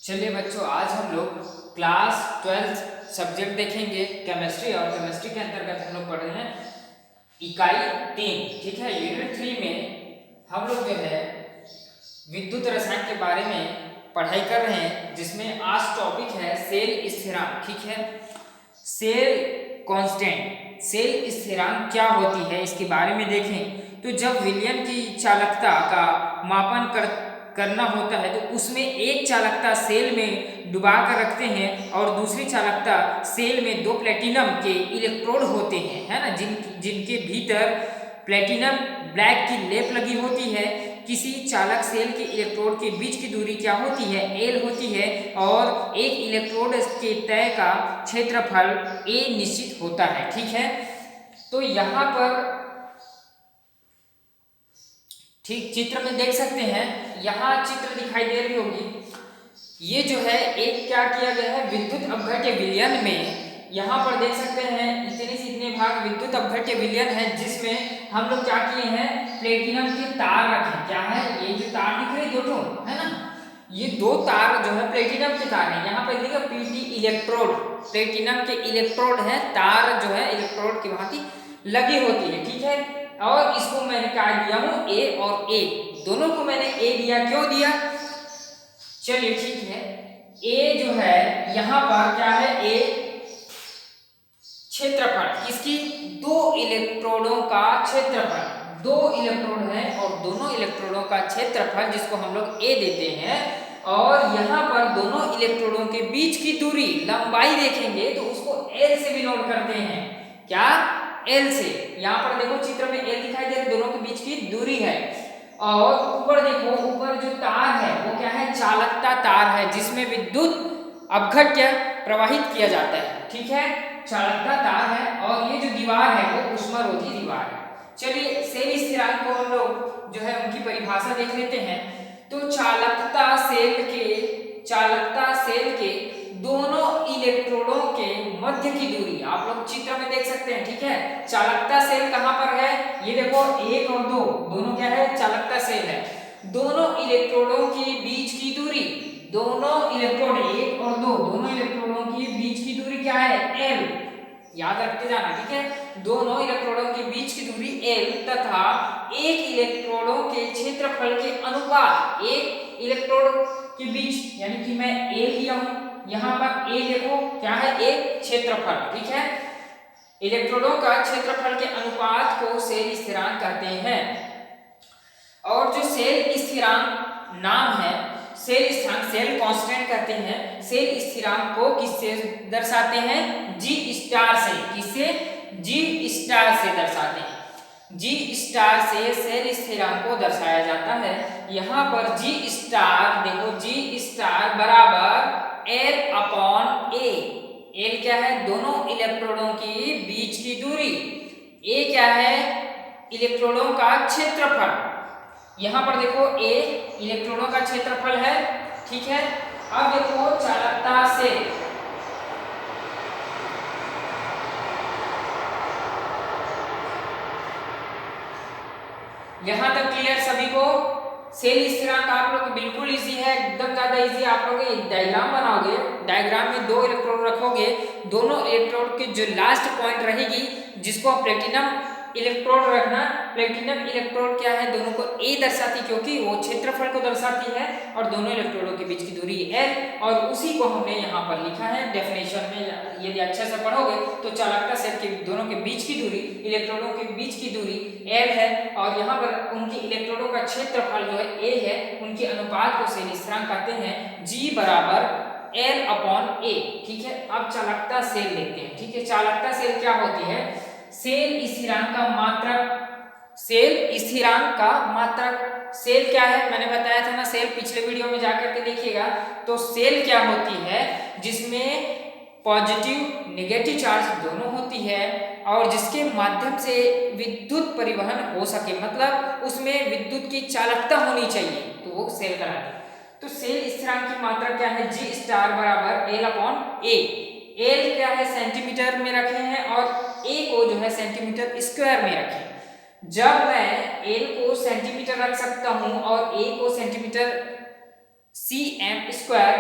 चलिए बच्चों, आज हम लोग क्लास 12 सब्जेक्ट देखेंगे केमिस्ट्री। और केमिस्ट्री के अंतर्गत हम लोग पढ़ रहे हैं इकाई 3। ठीक है, यूनिट 3 में हम लोग जो है विद्युत रसायन के बारे में पढ़ाई कर रहे हैं, जिसमें आज टॉपिक है सेल स्थिरांक। ठीक है, सेल कांस्टेंट, सेल स्थिरांक क्या होती है इसके बारे में देखें। तो जब विलयन की चालकता का मापन करना होता है तो उसमें एक चालकता सेल में डुबा कर रखते हैं और दूसरी चालकता सेल में दो प्लेटिनम के इलेक्ट्रोड होते हैं, है ना, जिनके भीतर प्लेटिनम ब्लैक की लेप लगी होती है। किसी चालक सेल के इलेक्ट्रोड के बीच की दूरी क्या होती है? एल होती है। और एक इलेक्ट्रोड के तय का क्षेत्रफल ए निश्चित होता है। ठीक है, तो यहाँ पर ठीक चित्र में देख सकते हैं, यहाँ चित्र दिखाई दे रही होगी। ये जो है एक क्या किया गया है, विद्युत अपघट्य विलयन में यहाँ पर देख सकते हैं इतने से इतने भाग विद्युत अपघट्य विलयन है, जिसमें हम लोग क्या किए हैं, प्लेटिनम के तार रखे। क्या है, ये जो तार दिख रहे दो है ना, ये दो तार जो है प्लेटिनम के तार है। यहाँ पर देखिए पीटी इलेक्ट्रोड, प्लेटिनम के इलेक्ट्रोड है, तार जो है इलेक्ट्रोड की भांति लगी होती है। ठीक है, और इसको मैंने क्या दिया हूं, ए और ए, दोनों को मैंने ए दिया। क्यों दिया? चलिए ठीक है, ए जो है यहां पर क्या है, ए क्षेत्रफल किसकी, दो इलेक्ट्रोडों का क्षेत्रफल, दो इलेक्ट्रोड है और दोनों इलेक्ट्रोडों का क्षेत्रफल जिसको हम लोग ए देते हैं। और यहाँ पर दोनों इलेक्ट्रोडों के बीच की दूरी, लंबाई देखेंगे तो उसको एल से भी नोट करते हैं। क्या? एल से। यहाँ पर देखो चित्र में एल दिखाई दे रहा है, दोनों के बीच की दूरी है। और ऊपर देखो, ऊपर जो तार है वो क्या है, चालकता तार है, जिसमें विद्युत अपघट्य प्रवाहित किया जाता है। ठीक है, चालकता तार है। और ये जो दीवार है वो ऊष्मारोधी दीवार है। चलिए सेल स्थिरांक को हम लोग जो है उनकी परिभाषा देख लेते हैं। तो चालकता सेल के दोनों इलेक्ट्रोडों के मध्य की दूरी आप लोग चित्र में देख सकते हैं। ठीक है, चालकता सेल कहां पर है, ये देखो एक और दो, दोनों क्या है, चालकता सेल है। दोनों इलेक्ट्रोडों के बीच की दूरी, दोनों इलेक्ट्रोड एक और दो, दोनों इलेक्ट्रोडों के बीच की दूरी क्या है, एल, याद रखते जाना। ठीक है, दोनों इलेक्ट्रोडों के बीच की दूरी एल तथा एक इलेक्ट्रोडों के क्षेत्रफल के अनुपात, एक इलेक्ट्रोड के बीच, यानी कि मैं ए लिया हूं, यहां पर ए देखो क्या है, एक क्षेत्रफल। ठीक है, इलेक्ट्रोडों का क्षेत्रफल के अनुपात को सेल स्थिरांक कहते हैं। और जो सेल स्थिरांक नाम है, सेल स्थिरांक, सेल कांस्टेंट कहते हैं। सेल स्थिरांक को किससे दर्शाते हैं, जी स्टार से। किससे? जी स्टार से दर्शाते हैं। जी स्टार से सेल स्थिरांक को दर्शाया जाता है। यहाँ पर जी स्टार देखो, जी स्टार बराबर एल अपॉन ए। एल क्या है, दोनों इलेक्ट्रोडों की बीच की दूरी, ए क्या है, इलेक्ट्रोडों का क्षेत्रफल। यहाँ पर देखो ए इलेक्ट्रोडों का क्षेत्रफल है। ठीक है, अब देखो चालकता से, यहां तक क्लियर सभी को? सेल स्थिरांक आप लोग बिल्कुल इजी है, एकदम ज्यादा इजी। आप लोग एक डायग्राम बनाओगे, डायग्राम में दो इलेक्ट्रोड रखोगे, दोनों इलेक्ट्रोड की जो लास्ट पॉइंट रहेगी जिसको आप प्लेटिनम इलेक्ट्रोड रखना, प्लेटिनम इलेक्ट्रोड क्या है, दोनों को ए दर्शाती, क्योंकि वो क्षेत्रफल को दर्शाती है, और दोनों इलेक्ट्रोडों के बीच की दूरी एल, और उसी को हमने यहाँ पर लिखा है डेफिनेशन में। यदि अच्छे से पढ़ोगे तो चालकता सेल के दोनों के बीच की दूरी, इलेक्ट्रोडों के बीच की दूरी एल है, और यहाँ पर उनके इलेक्ट्रोडों का क्षेत्रफल जो है ए है, उनके अनुपात को सेल स्थिरांक कहते हैं, जी बराबर एल अपॉन ए। ठीक है, अब चालकता सेल देखते हैं। ठीक है, चालकता सेल क्या होती है, सेल स्थिरांक का मात्रक, सेल स्थिरांक का मात्रक। सेल क्या है, मैंने बताया था ना, सेल पिछले वीडियो में जाकर के देखिएगा। तो सेल क्या होती है, जिसमें पॉजिटिव नेगेटिव चार्ज दोनों होती है, और जिसके माध्यम से विद्युत परिवहन हो सके, मतलब उसमें विद्युत की चालकता होनी चाहिए, तो वो सेल कहलाती है। तो सेल स्थिरांक की मात्रा क्या है, जी स्टार बराबर एल अपॉन ए। एल क्या है, सेंटीमीटर में रखे हैं, और ए को जो है सेंटीमीटर स्क्वायर में रखें। जब मैं एल को सेंटीमीटर रख सकता हूं और ए को सेंटीमीटर cm²,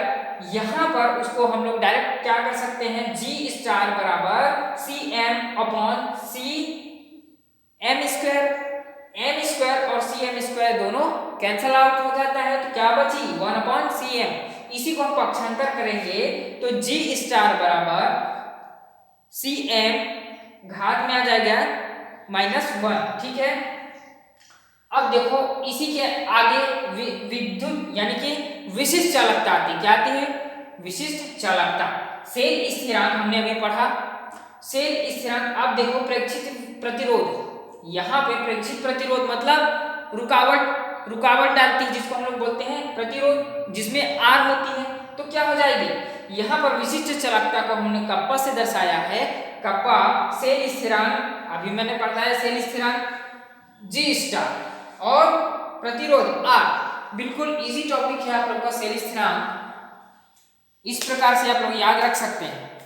यहां पर उसको हम लोग डायरेक्ट क्या कर सकते हैं, g बराबर cm/cm², और cm² दोनों कैंसल आउट हो जाता है, तो क्या बची 1/cm। इसी को हम पक्षांतर करेंगे तो g बराबर cm घात में आ जाएगा -1, ठीक है। अब देखो इसी के आगे विद्युत यानी कि विशिष्ट चालकता आती, क्या आती है, विशिष्ट चालकता। सेल स्थिरांक हमने अभी पढ़ा, सेल स्थिरांक। अब देखो प्रेक्षित प्रतिरोध, यहाँ पे प्रेक्षित प्रतिरोध मतलब रुकावट डालती है, जिसको हम लोग बोलते हैं प्रतिरोध, जिसमें आर होती है, तो क्या हो जाएगी, यहाँ पर विशिष्ट चालकता को हमने कप्पा से दर्शाया है। कप्पा सेल स्थिरांक, अभी मैंने पढ़ा है सेल स्थिरांक g और प्रतिरोध R। बिल्कुल इजी टॉपिक है आप लोग का सेल स्थिरांक, इस प्रकार से आप लोग याद रख सकते हैं।